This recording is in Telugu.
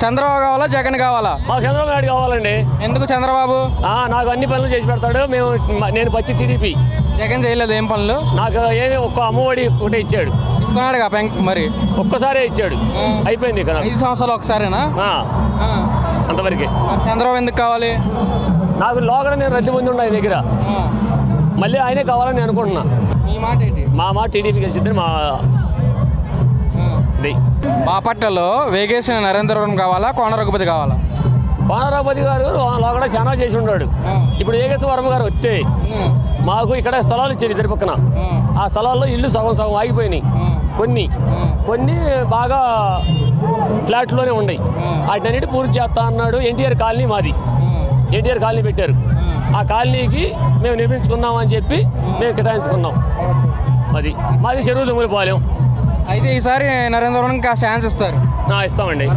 చంద్రబాబు కావాలా జగన్ కావాలా? మాకు చంద్రబాబు నాయుడు కావాలండి. ఎందుకు చంద్రబాబు? నాకు అన్ని పనులు చేసి పెడతాడు. నేను పచ్చి టీడీపీ. జగన్ చేయలేదు ఏం పనులు? నాకు ఏమి ఒక్క అమ్మఒడి ఒకటే ఇచ్చాడు. ఇస్తున్నాడుగా మరి ఒక్కసారే ఇచ్చాడు, అయిపోయింది. 5 సంవత్సరాలు ఒకసారేనా? అంతవరకే. చంద్రబాబు ఎందుకు కావాలి? నాకు లోగడ నేను రద్దు పొంది ఉండే ఆయన దగ్గర, మళ్ళీ ఆయనే కావాలని నేను అనుకుంటున్నా. మీ మాట ఏంటి? మా మాట టీడీపీ గెలిచిద్దని మా బాపట్లలో వేగేసిన నరేంద్రవరం కావాలా కోన రఘుపతి కావాలా? కోన రఘుపతి గారు లోగడ చాలా చేసి ఉన్నాడు. ఇప్పుడు వేగేశ్వర వర్మ గారు వస్తే మాకు ఇక్కడ స్థలాలు ఇచ్చారు ఇద్దరి పక్కన. ఆ స్థలాల్లో ఇల్లు సగం సగం ఆగిపోయినాయి. కొన్ని బాగా ఫ్లాట్లోనే ఉన్నాయి. వాటినన్నిటి పూర్తి చేస్తా అన్నాడు. ఎన్టీఆర్ కాలనీ మాది, ఎన్టీఆర్ కాలనీ పెట్టారు. ఆ కాలనీకి మేము నిర్మించుకుందామని చెప్పి మేము కేటాయించుకున్నాం. అది మాది చెరువు దుమ్ములపాలెం. అయితే ఈసారి నరేంద్రవరం ఛాన్స్ ఇస్తారు? ఇస్తామండి.